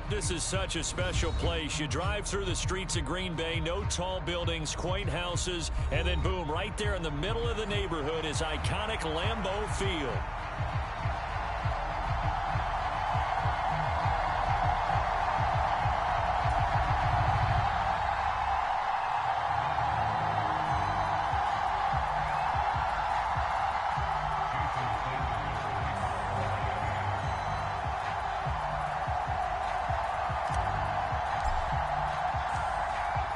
This is such a special place. You drive through the streets of Green Bay, no tall buildings, quaint houses, and then boom, right there in the middle of the neighborhood is iconic Lambeau Field.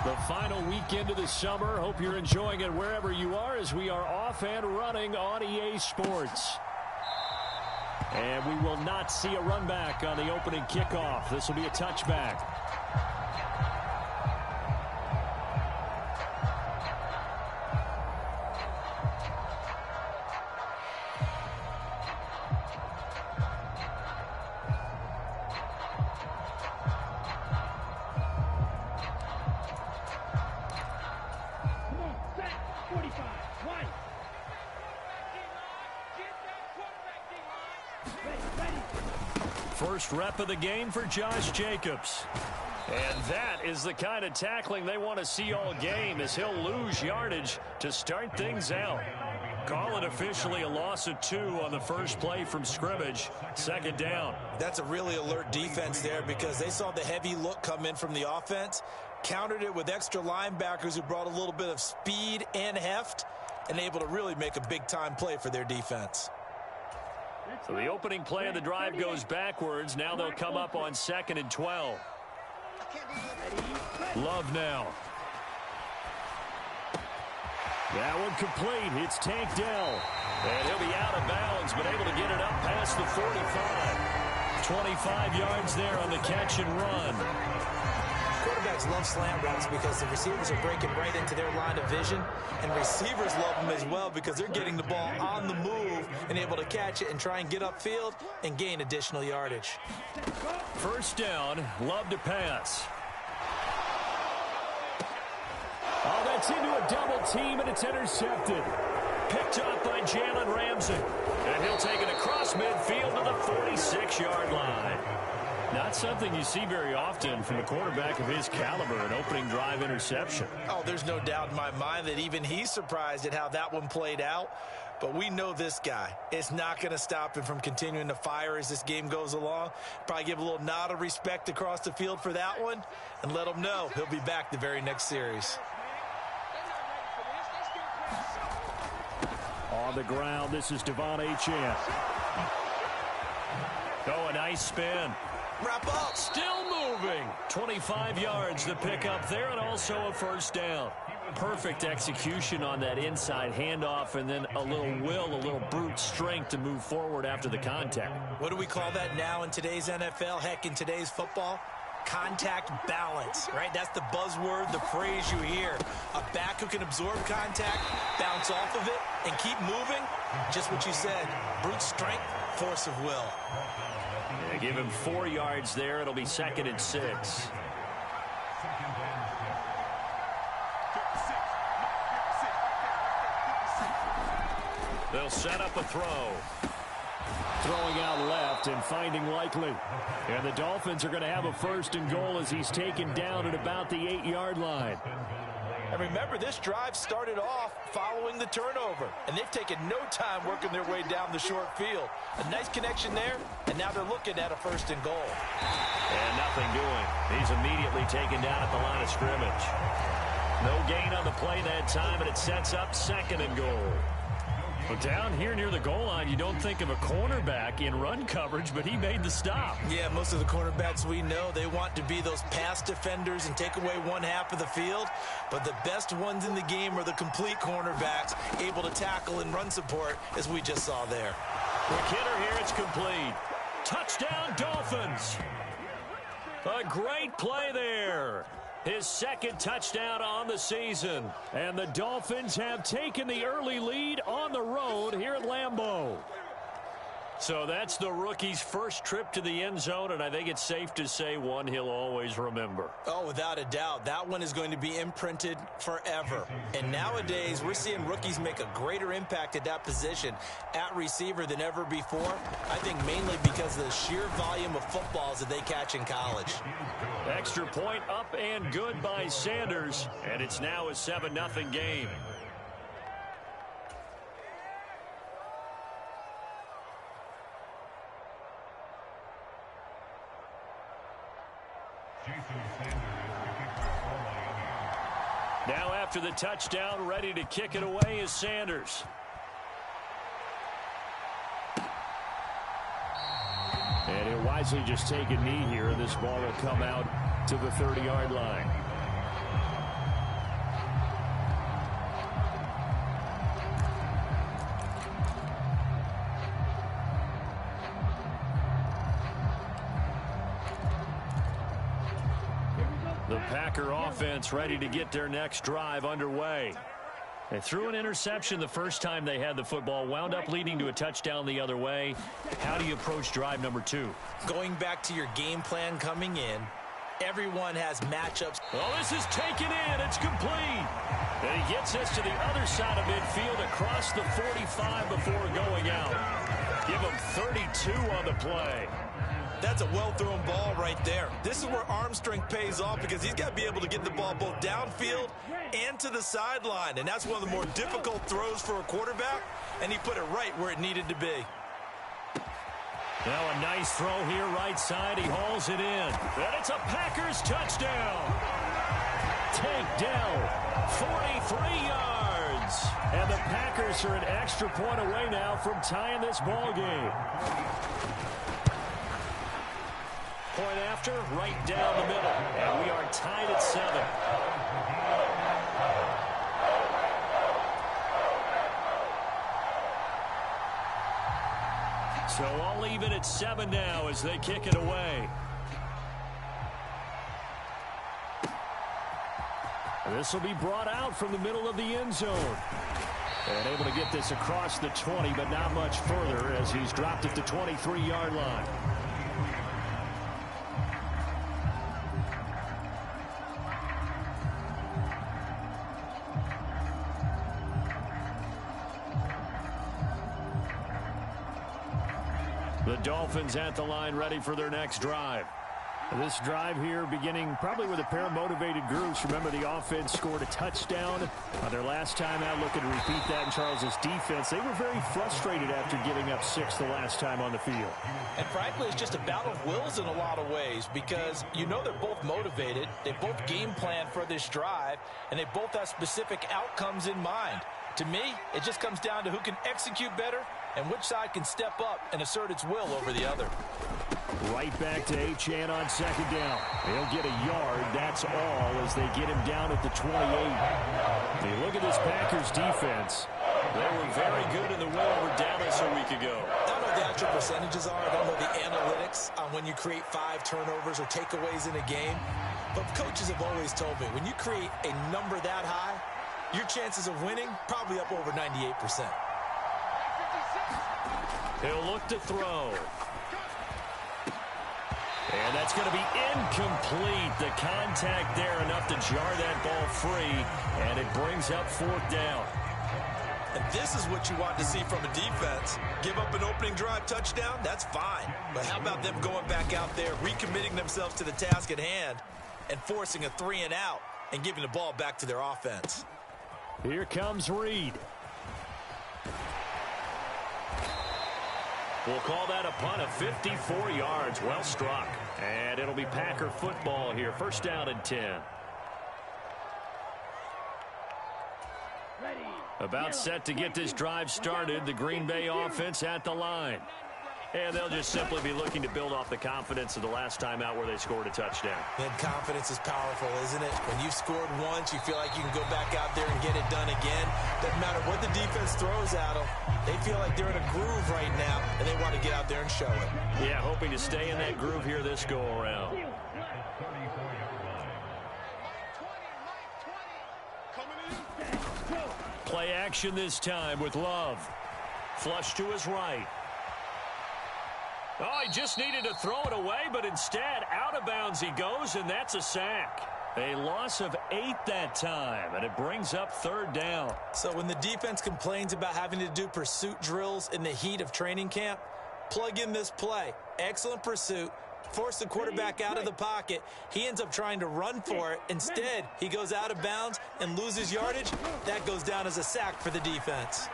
The final weekend of the summer. Hope you're enjoying it wherever you are as we are off and running on EA Sports. And we will not see a run back on the opening kickoff. This will be a touchback. First rep of the game for Josh Jacobs. And that is the kind of tackling they want to see all game as he'll lose yardage to start things out. Call it officially a loss of 2 on the first play from scrimmage. Second down. That's a really alert defense there because they saw the heavy look come in from the offense, countered it with extra linebackers who brought a little bit of speed and heft, and able to really make a big-time play for their defense. So the opening play of the drive goes backwards. Now they'll come up on 2nd and 12. Love now. That one complete. It's Tank Dell. And he'll be out of bounds, but able to get it up past the 45. 25 yards there on the catch and run. Quarterbacks love slant routes because the receivers are breaking right into their line of vision, and receivers love them as well because they're getting the ball on the move and able to catch it and try and get upfield and gain additional yardage. First down, Love to pass. Oh, that's into a double team, and it's intercepted. Picked up by Jalen Ramsey. And he'll take it across midfield to the 46-yard line. Not something you see very often from a quarterback of his caliber, an opening drive interception. Oh, there's no doubt in my mind that even he's surprised at how that one played out. But we know this guy. It's not going to stop him from continuing to fire as this game goes along. Probably give a little nod of respect across the field for that one and let him know he'll be back the very next series. On the ground, this is Devon Achane. Oh, a nice spin. Wrap up. Still moving. 25 yards to pick up there, and also a first down. Perfect execution on that inside handoff, and then a little will, a little brute strength to move forward after the contact. What do we call that now in today's NFL? Heck, in today's football? Contact balance, right? That's the buzzword, the phrase you hear. A back who can absorb contact, bounce off of it, and keep moving. Just what you said, brute strength, force of will. Yeah, give him 4 yards there. It'll be 2nd and 6. They'll set up a throw. Throwing out left and finding Likely. And the Dolphins are going to have a 1st and goal as he's taken down at about the 8-yard line. And remember, this drive started off following the turnover, and they've taken no time working their way down the short field. A nice connection there, and now they're looking at a 1st and goal. And nothing doing. He's immediately taken down at the line of scrimmage. No gain on the play that time, and it sets up 2nd and goal. But down here near the goal line, you don't think of a cornerback in run coverage, but he made the stop. Yeah, most of the cornerbacks we know, they want to be those pass defenders and take away one half of the field. But the best ones in the game are the complete cornerbacks, able to tackle and run support, as we just saw there. Quick hitter here, it's complete. Touchdown, Dolphins. A great play there. His 2nd touchdown on the season. And the Dolphins have taken the early lead on the road here at Lambeau. So that's the rookie's first trip to the end zone, and I think it's safe to say one he'll always remember. Oh, without a doubt. That one is going to be imprinted forever. And nowadays, we're seeing rookies make a greater impact at that position at receiver than ever before. I think mainly because of the sheer volume of footballs that they catch in college. Extra point up and good by Sanders, and it's now a 7-0 game. Now after the touchdown, ready to kick it away is Sanders. And he'll wisely just take a knee here, and this ball will come out to the 30-yard line. The Packer offense ready to get their next drive underway. They threw an interception the first time they had the football, wound up leading to a touchdown the other way. How do you approach drive number 2? Going back to your game plan coming in, everyone has matchups. Oh, this is taken in. It's complete. And he gets this to the other side of midfield across the 45 before going out. Give him 32 on the play. That's a well-thrown ball right there. This is where arm strength pays off because he's got to be able to get the ball both downfield and to the sideline. And that's one of the more difficult throws for a quarterback, and he put it right where it needed to be. Now a nice throw here right side. He hauls it in. And it's a Packers touchdown. Takedown, 43 yards. And the Packers are an extra point away now from tying this ball game. Point after, right down the middle. And we are tied at 7. So all even at 7 now as they kick it away. This will be brought out from the middle of the end zone. And able to get this across the 20, but not much further as he's dropped at the 23-yard line. The Dolphins at the line ready for their next drive. This drive here beginning probably with a pair of motivated groups. Remember, the offense scored a touchdown on their last time out. Looking to repeat that in Charles's defense. They were very frustrated after giving up 6 the last time on the field. And frankly, it's just a battle of wills in a lot of ways because you know they're both motivated. They both game plan for this drive, and they both have specific outcomes in mind. To me, it just comes down to who can execute better and which side can step up and assert its will over the other. Right back to Achane on second down. He'll get a yard, that's all, as they get him down at the 28. Hey, look at this Packers defense. They were very good in the win over Dallas a week ago. I don't know what the actual percentages are. I don't know the analytics on when you create 5 turnovers or takeaways in a game. But coaches have always told me, when you create a number that high, your chances of winning probably up over 98%. He'll look to throw. And that's going to be incomplete. The contact there enough to jar that ball free. And it brings up 4th down. And this is what you want to see from a defense. Give up an opening drive touchdown, that's fine. But how about them going back out there, recommitting themselves to the task at hand, and forcing a 3 and out and giving the ball back to their offense. Here comes Reed. We'll call that a punt of 54 yards. Well struck. And it'll be Packer football here. First down and 10. About set to get this drive started. The Green Bay offense at the line. And they'll just simply be looking to build off the confidence of the last time out where they scored a touchdown. And confidence is powerful, isn't it? When you've scored once, you feel like you can go back out there and get it done again. Doesn't matter what the defense throws at them. They feel like they're in a groove right now, and they want to get out there and show it. Yeah, hoping to stay in that groove here this go-around. Play action this time with Love. Flush to his right. Oh, he just needed to throw it away, but instead, out of bounds he goes, and that's a sack. A loss of 8 that time, and it brings up 3rd down. So when the defense complains about having to do pursuit drills in the heat of training camp, plug in this play. Excellent pursuit. Force the quarterback out of the pocket. He ends up trying to run for it. Instead, he goes out of bounds and loses yardage. That goes down as a sack for the defense.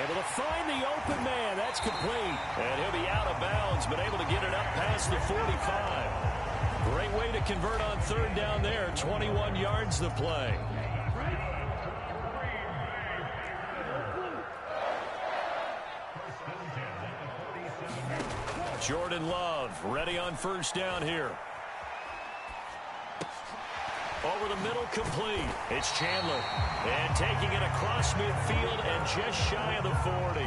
Able to find the open man. That's complete. And he'll be out of bounds, but able to get it up past the 45. Great way to convert on 3rd down there. 21 yards the play. Jordan Love ready on 1st down here. Over the middle, complete. It's Chandler. And taking it across midfield and just shy of the 40.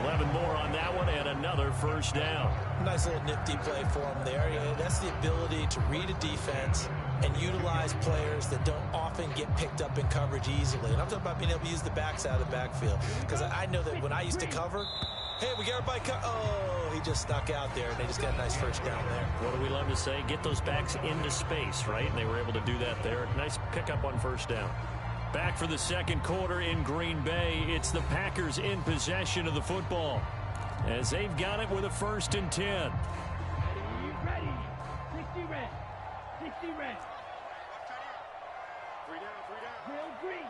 11 more on that one and another 1st down. Nice little nifty play for him there. Yeah, that's the ability to read a defense and utilize players that don't often get picked up in coverage easily. And I'm talking about being able to use the backside of the backfield. Because I know that when I used to cover, hey, we got everybody oh, he just snuck out there, and they just got a nice 1st down there. What do we love to say? Get those backs into space, right? And they were able to do that there. Nice pickup on 1st down. Back for the 2nd quarter in Green Bay. It's the Packers in possession of the football as they've got it with a 1st and 10. Ready. 60 red. 60 red. 3 down. Green.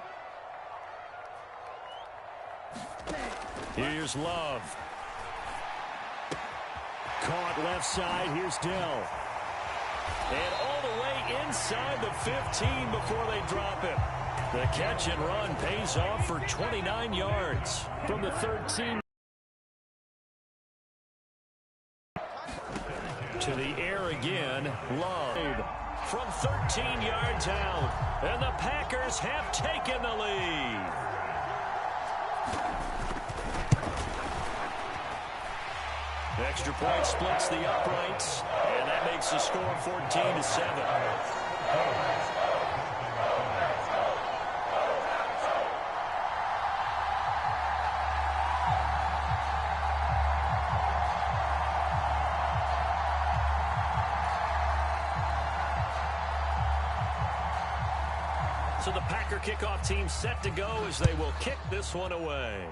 Here's Love. Caught left side. Here's Dell. And all the way inside the 15 before they drop him. The catch and run pays off for 29 yards from the 13. To the air again. Love from 13 yards out. And the Packers have taken the lead. Extra point splits the uprights, and that makes the score 14-7. So the Packer kickoff team set to go as they will kick this one away.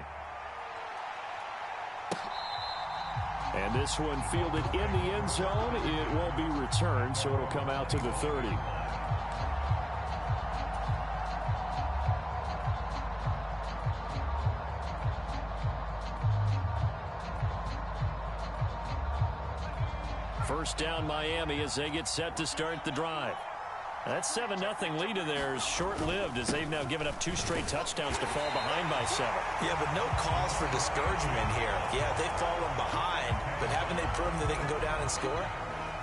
And this one fielded in the end zone. It won't be returned, so it'll come out to the 30. First down Miami as they get set to start the drive. That 7-0 lead of theirs short-lived as they've now given up 2 straight touchdowns to fall behind by 7. Yeah, but no cause for discouragement here. Yeah, they've fallen behind, but haven't they proven that they can go down and score?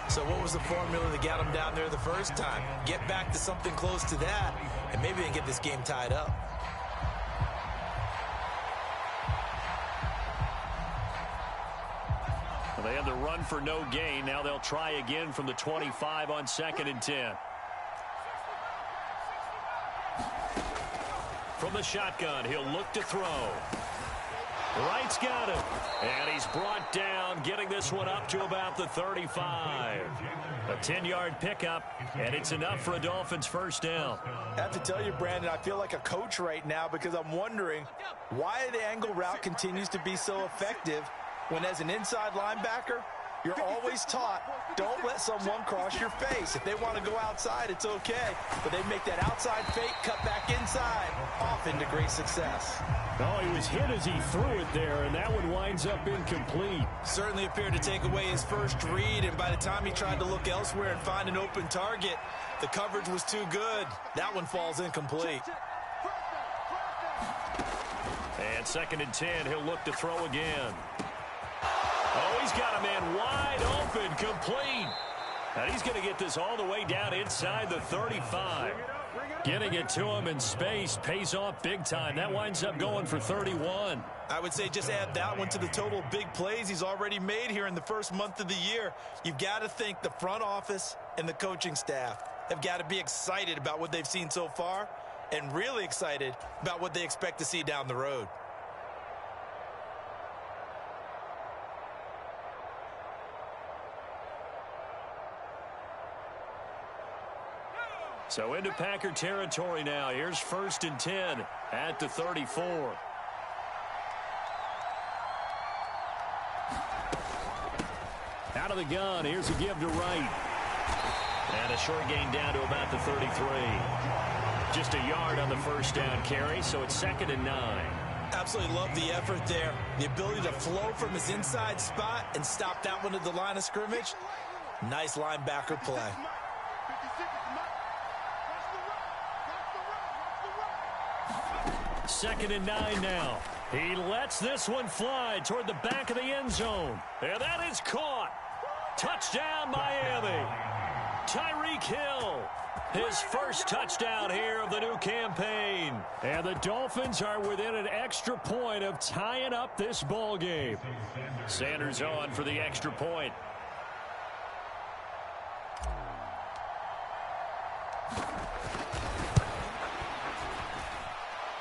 So what was the formula that got them down there the first time? Get back to something close to that, and maybe they can get this game tied up. Well, they had the run for no gain. Now they'll try again from the 25 on 2nd and 10. From the shotgun, he'll look to throw. Wright's got him. And he's brought down, getting this one up to about the 35. A 10-yard pickup, and it's enough for a Dolphins 1st down. I have to tell you, Brandon, I feel like a coach right now because I'm wondering why the angle route continues to be so effective when as an inside linebacker, you're always taught, don't let someone cross your face. If they want to go outside, it's okay. But they make that outside fake, cut back inside, often to great success. Oh, he was hit as he threw it there, and that one winds up incomplete. Certainly appeared to take away his first read, and by the time he tried to look elsewhere and find an open target, the coverage was too good. That one falls incomplete. And 2nd and 10, he'll look to throw again. Oh, he's got a man wide open, complete. And he's going to get this all the way down inside the 35. Getting it to him in space pays off big time. That winds up going for 31. I would say just add that one to the total of big plays he's already made here in the first month of the year. You've got to think the front office and the coaching staff have got to be excited about what they've seen so far and really excited about what they expect to see down the road. So into Packer territory now. Here's 1st and 10 at the 34. Out of the gun. Here's a give to Wright. And a short gain down to about the 33. Just a yard on the first down carry, so it's 2nd and 9. Absolutely love the effort there. The ability to flow from his inside spot and stop that one at the line of scrimmage. Nice linebacker play. 2nd and 9 now. He lets this one fly toward the back of the end zone. And that is caught. Touchdown, Miami. Tyreek Hill, his first touchdown here of the new campaign. And the Dolphins are within an extra point of tying up this ball game. Sanders on for the extra point.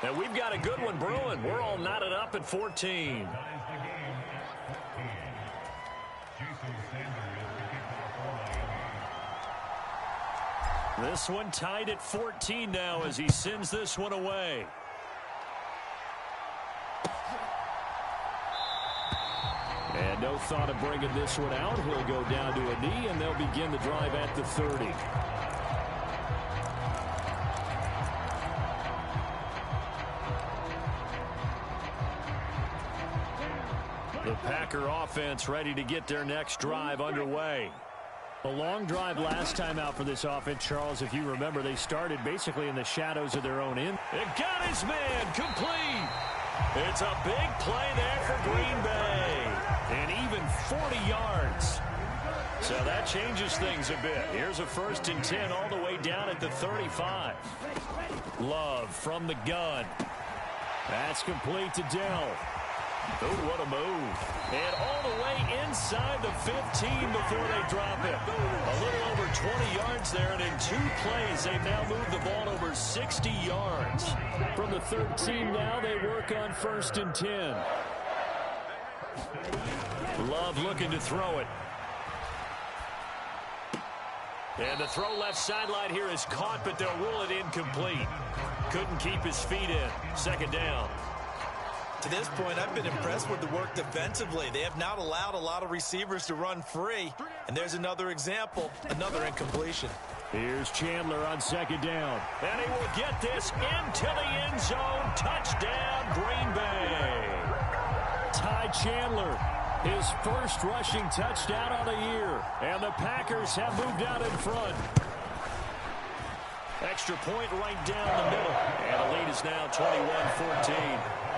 And we've got a good one brewing. We're all knotted up at 14. This one tied at 14 now as he sends this one away. And no thought of bringing this one out. He'll go down to a knee, and they'll begin the drive at the 30. The Packer offense ready to get their next drive underway. A long drive last time out for this offense, Charles. If you remember, they started basically in the shadows of their own end. It got his man complete. It's a big play there for Green Bay. And even 40 yards. So that changes things a bit. Here's a 1st and 10 all the way down at the 35. Love from the gun. That's complete to Dell. Oh, what a move. And all the way inside the 15 before they drop it. A little over 20 yards there, and in 2 plays, they've now moved the ball over 60 yards. From the 13 now, they work on 1st and 10. Love looking to throw it. And the throw left sideline here is caught, but they'll rule it incomplete. Couldn't keep his feet in. 2nd down. To this point, I've been impressed with the work defensively. They have not allowed a lot of receivers to run free. And there's another example, another incompletion. Here's Chandler on 2nd down. And he will get this into the end zone. Touchdown, Green Bay. Ty Chandler, his first rushing touchdown of the year. And the Packers have moved out in front. Extra point right down the middle. And the lead is now 21-14.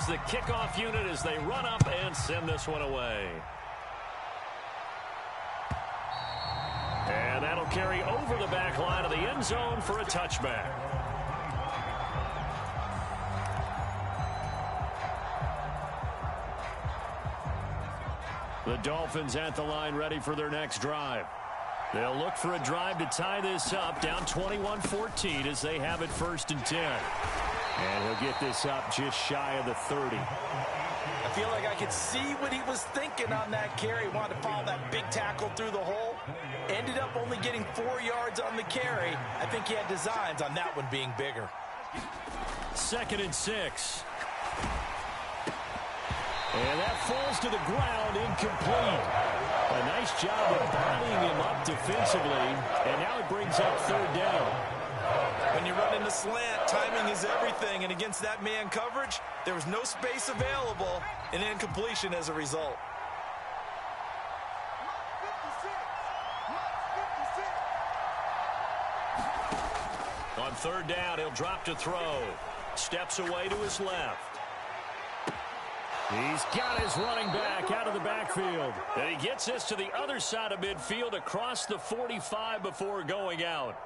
The kickoff unit as they run up and send this one away. And that'll carry over the back line of the end zone for a touchback. The Dolphins at the line ready for their next drive. They'll look for a drive to tie this up, down 21-14 as they have it 1st and 10. And he'll get this up just shy of the 30. I feel like I could see what he was thinking on that carry. He wanted to follow that big tackle through the hole. Ended up only getting 4 yards on the carry. I think he had designs on that one being bigger. 2nd and 6. And that falls to the ground, incomplete. A nice job of bodying him up defensively. And now it brings up 3rd down. When you run in the slant, timing is everything. And against that man coverage, there was no space available. An incompletion as a result. On 3rd down, he'll drop to throw. Steps away to his left. He's got his running back out of the backfield. And he gets this to the other side of midfield across the 45 before going out.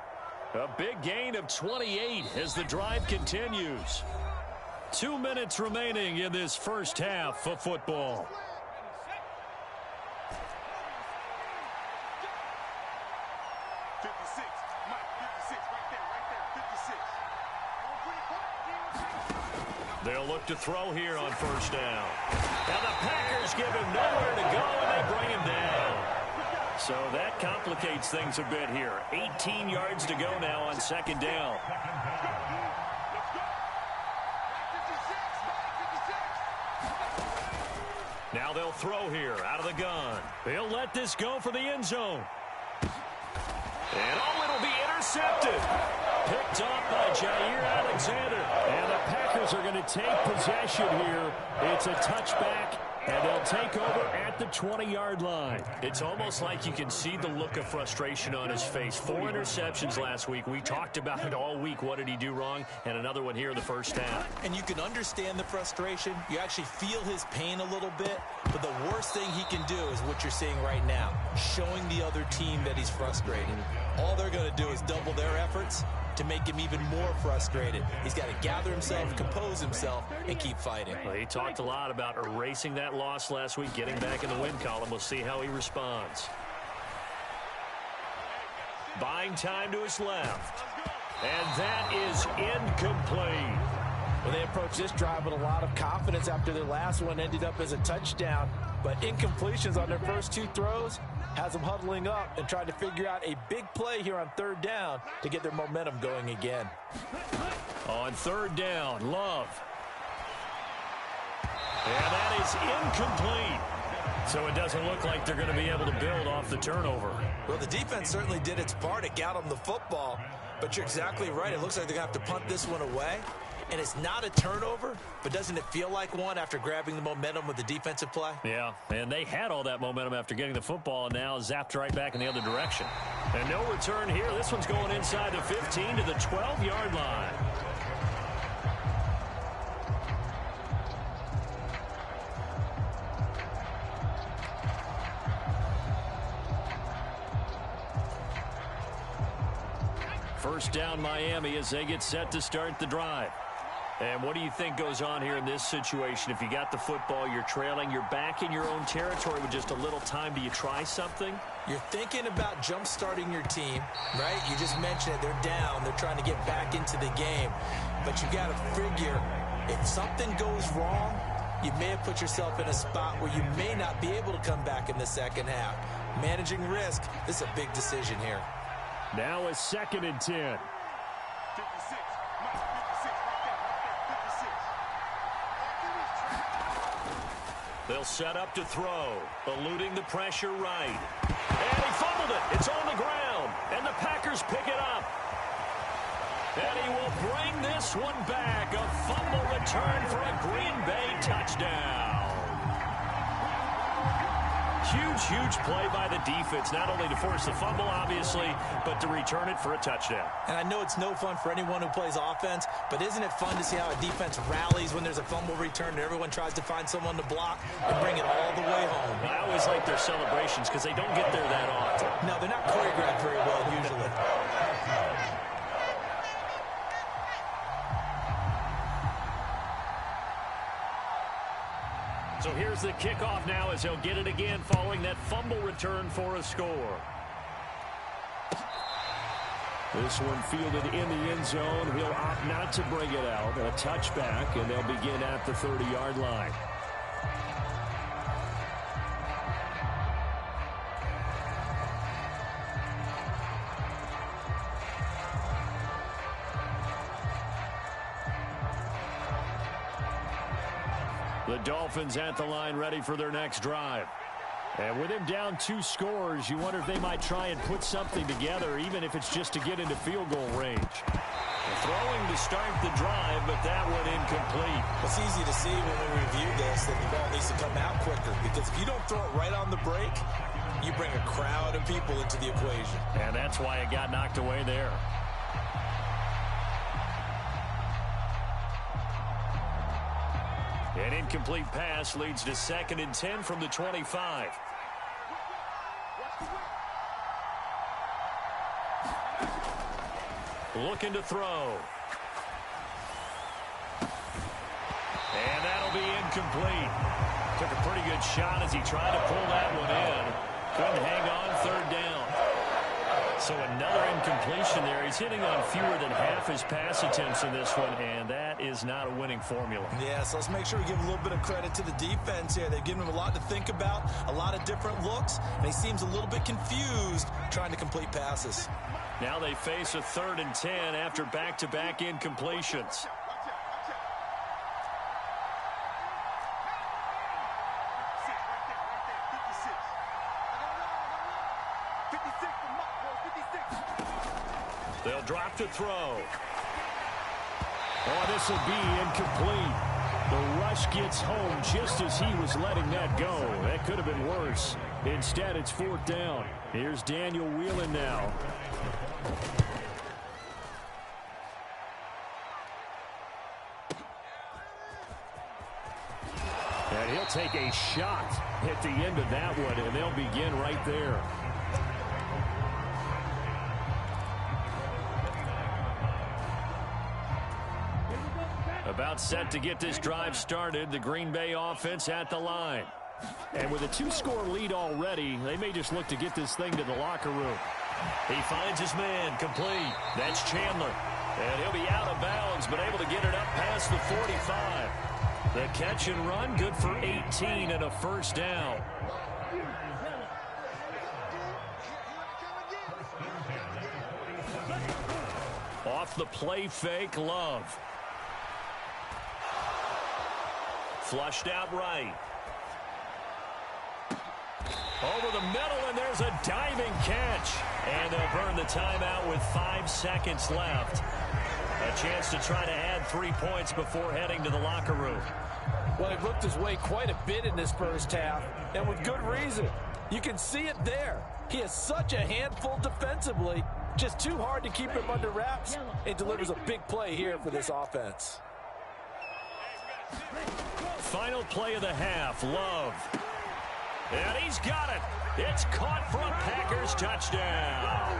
A big gain of 28 as the drive continues. 2 minutes remaining in this first half of football. They'll look to throw here on first down. Now the Packers give him nowhere to go, and they bring him down. So that complicates things a bit here. 18 yards to go now on second down. Now they'll throw here out of the gun. They'll let this go for the end zone. And it'll be intercepted. Picked off by Jair Alexander. And the Packers are going to take possession here. It's a touchback, and they'll take over at the 20-yard line. It's almost like you can see the look of frustration on his face. 4 interceptions last week. We talked about it all week. What did he do wrong? And another one here in the first half. And you can understand the frustration. You actually feel his pain a little bit. But the worst thing he can do is what you're seeing right now, showing the other team that he's frustrated. All they're going to do is double their efforts to make him even more frustrated. He's got to gather himself, compose himself, and keep fighting. Well, he talked a lot about erasing that loss last week, getting back in the win column. We'll see how he responds. Buying time to his left. And that is incomplete. Well, they approached this drive with a lot of confidence after their last one ended up as a touchdown. But incompletions on their first 2 throws has them huddling up and trying to figure out a big play here on third down to get their momentum going again. On third down, Love. And that is incomplete. So it doesn't look like they're going to be able to build off the turnover. Well, the defense certainly did its part to get them the football. But you're exactly right. It looks like they're going to have to punt this one away. And it's not a turnover, but doesn't it feel like one after grabbing the momentum with the defensive play? Yeah, and they had all that momentum after getting the football, and now zapped right back in the other direction. And no return here. This one's going inside the 15 to the 12-yard line. First down, Miami, as they get set to start the drive. And what do you think goes on here in this situation? If you got the football, you're trailing, you're back in your own territory with just a little time. Do you try something? You're thinking about jump-starting your team, right? You just mentioned it. They're down. They're trying to get back into the game. But you got to figure, if something goes wrong, you may have put yourself in a spot where you may not be able to come back in the second half. Managing risk, this is a big decision here. Now a 2nd and 10. They'll set up to throw, eluding the pressure right. And he fumbled it. It's on the ground. And the Packers pick it up. And he will bring this one back. A fumble return for a Green Bay touchdown. Huge play by the defense, not only to force the fumble, obviously, but to return it for a touchdown. And I know it's no fun for anyone who plays offense, but isn't it fun to see how a defense rallies when there's a fumble return and everyone tries to find someone to block and bring it all the way home? I always like their celebrations because they don't get there that often. No, they're not choreographed very well usually. So here's the kickoff now as he'll get it again following that fumble return for a score. This one fielded in the end zone. He'll opt not to bring it out. A touchback, and they'll begin at the 30-yard line. The Dolphins at the line ready for their next drive. And with him down 2 scores, you wonder if they might try and put something together, even if it's just to get into field goal range. Throwing to start the drive, but that one incomplete. It's easy to see when we review this that the ball needs to come out quicker, because if you don't throw it right on the break, you bring a crowd of people into the equation. And that's why it got knocked away there. An incomplete pass leads to 2nd and 10 from the 25. Looking to throw. And that'll be incomplete. Took a pretty good shot as he tried to pull that one in. Couldn't hang on 3rd down. So another incompletion there. He's hitting on fewer than half his pass attempts in this one, and that is not a winning formula. Yeah, so let's make sure we give a little bit of credit to the defense here. They've given him a lot to think about, a lot of different looks, and he seems a little bit confused trying to complete passes. Now they face a 3rd and 10 after back-to-back incompletions. They'll drop to throw. Oh, this will be incomplete. The rush gets home just as he was letting that go. That could have been worse. Instead, it's 4th down. Here's Daniel Whelan now. And he'll take a shot at the end of that one, and they'll begin right there. About set to get this drive started. The Green Bay offense at the line. And with a 2-score lead already, they may just look to get this thing to the locker room. He finds his man, complete. That's Chandler. And he'll be out of bounds, but able to get it up past the 45. The catch and run, good for 18 and a 1st down. Off the play fake, Love. Flushed out right. Over the middle, and there's a diving catch. And they'll burn the timeout with 5 seconds left. A chance to try to add 3 points before heading to the locker room. Well, he looked his way quite a bit in this first half, and with good reason. You can see it there. He is such a handful defensively. Just too hard to keep him under wraps. It delivers a big play here for this offense. Final play of the half, Love. And he's got it. It's caught for a Packers touchdown.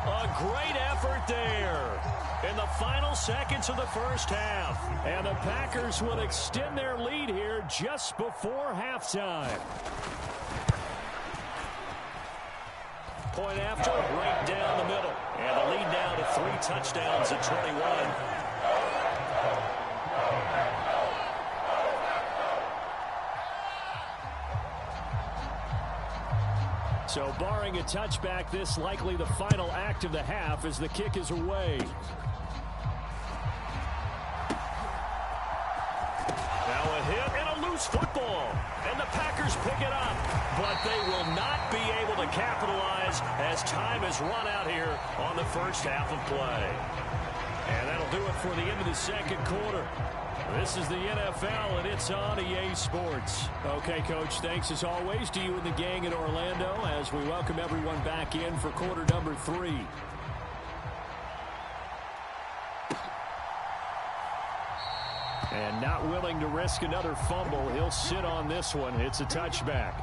A great effort there in the final seconds of the first half. And the Packers will extend their lead here just before halftime. Point after, right down the middle. And the lead down to 3 touchdowns at 21. So barring a touchback, this likely the final act of the half as the kick is away. Now a hit and a loose football. And the Packers pick it up. But they will not be able to capitalize as time has run out here on the first half of play. And that'll do it for the end of the second quarter. This is the NFL, and it's on EA Sports. Okay, Coach, thanks as always to you and the gang in Orlando as we welcome everyone back in for quarter number 3. And not willing to risk another fumble, he'll sit on this one. It's a touchback.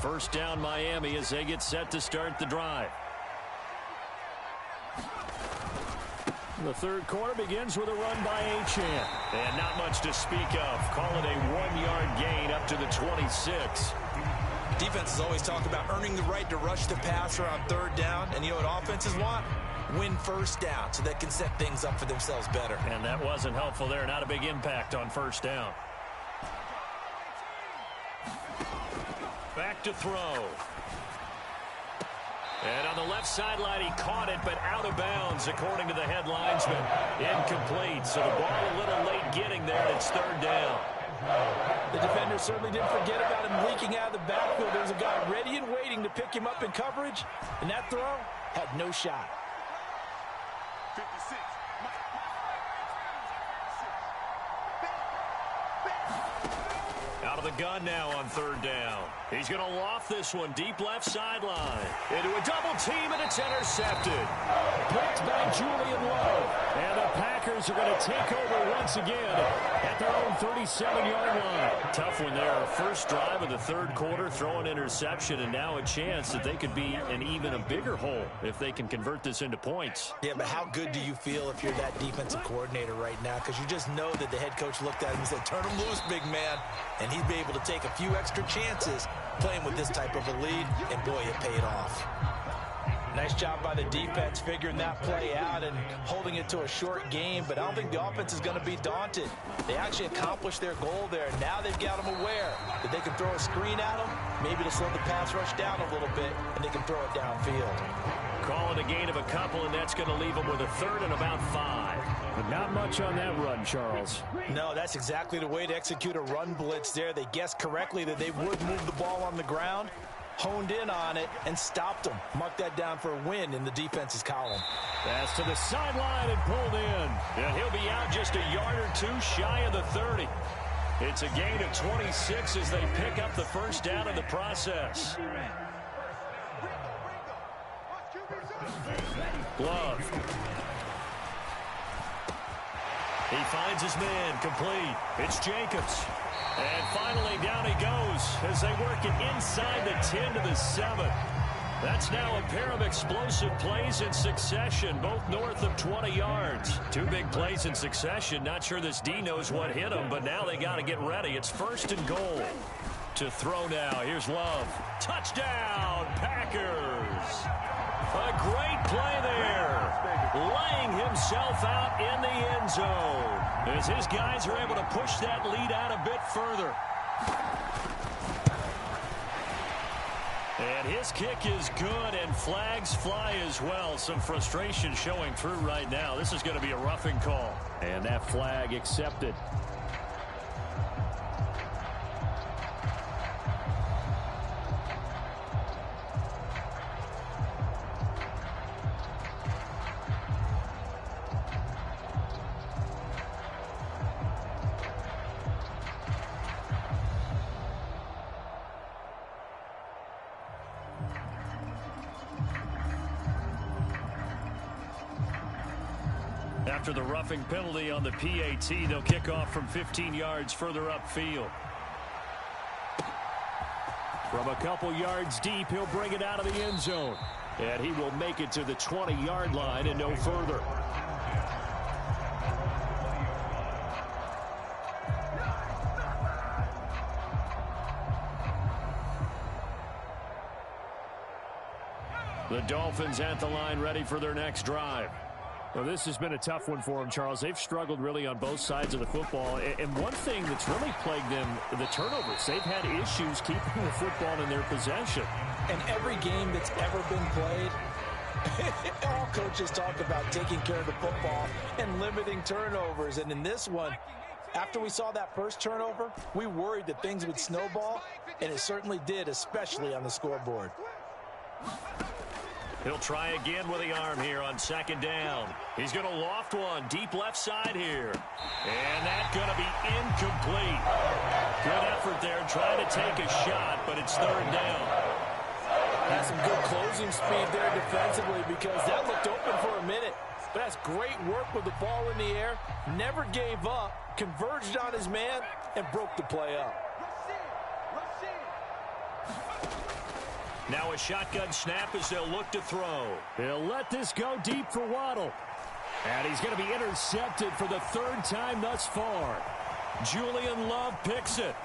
First down Miami as they get set to start the drive. The third quarter begins with a run by Achane. And not much to speak of. Call it a 1-yard gain up to the 26. Defenses always talk about earning the right to rush the passer on 3rd down. And you know what offenses want? Win first down so they can set things up for themselves better. And that wasn't helpful there. Not a big impact on first down. Back to throw. And on the left sideline, he caught it, but out of bounds, according to the head linesman. Incomplete, so the ball a little late getting there, and it's 3rd down. The defender certainly didn't forget about him leaking out of the backfield. There was a guy ready and waiting to pick him up in coverage, and that throw had no shot. 56. Out of the gun now on 3rd down. He's going to loft this one deep left sideline. Into a double team, and it's intercepted. Picked by Julian Love. And the Packers Steelers are going to take over once again at their own 37-yard line. Tough one there. First drive of the third quarter, throw an interception, and now a chance that they could be in even a bigger hole if they can convert this into points. Yeah, but how good do you feel if you're that defensive coordinator right now? Because you just know that the head coach looked at him and said, turn him loose, big man. And he'd be able to take a few extra chances playing with this type of a lead, and boy, it paid off. Nice job by the defense figuring that play out and holding it to a short game, but I don't think the offense is going to be daunted. They actually accomplished their goal there. Now they've got them aware that they can throw a screen at them, maybe to slow the pass rush down a little bit, and they can throw it downfield. Call it a gain of a couple, and that's going to leave them with a third and about 5. But not much on that run, Charles. No, that's exactly the way to execute a run blitz there. They guessed correctly that they would move the ball on the ground, honed in on it, and stopped them. Mark that down for a win in the defense's column. Pass to the sideline and pulled in. And he'll be out just a yard or two shy of the 30. It's a gain of 26 as they pick up the first down in the process. Love. He finds his man, complete. It's Jacobs. And finally down he goes as they work it inside the 10 to the 7. That's now a pair of explosive plays in succession, both north of 20 yards. 2 big plays in succession. Not sure this D knows what hit him, but now they got to get ready. It's first and goal. To throw now. Here's Love. Touchdown, Packers. A great play there. Laying himself out in the end zone as his guys are able to push that lead out a bit further. And his kick is good, and flags fly as well. Some frustration showing through right now. This is going to be a roughing call. And that flag accepted. After the roughing penalty on the PAT, they'll kick off from 15 yards further upfield. From a couple yards deep, he'll bring it out of the end zone. And he will make it to the 20-yard line and no further. The Dolphins at the line ready for their next drive. Well, this has been a tough one for them, Charles. They've struggled really on both sides of the football. And one thing that's really plagued them, the turnovers. They've had issues keeping the football in their possession. And every game that's ever been played, all coaches talk about taking care of the football and limiting turnovers. And in this one, after we saw that first turnover, we worried that things would snowball, and it certainly did, especially on the scoreboard. He'll try again with the arm here on second down. He's going to loft one deep left side here. And that's going to be incomplete. Good effort there trying to take a shot, but it's third down. Has some good closing speed there defensively because that looked open for a minute. But that's great work with the ball in the air. Never gave up, converged on his man, and broke the play up. Now a shotgun snap as they'll look to throw. He'll let this go deep for Waddle. And he's going to be intercepted for the third time thus far. Julian Love picks it.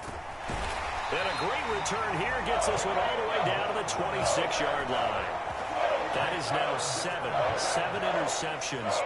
And a great return here gets this one all the way down to the 26-yard line. That is now seven interceptions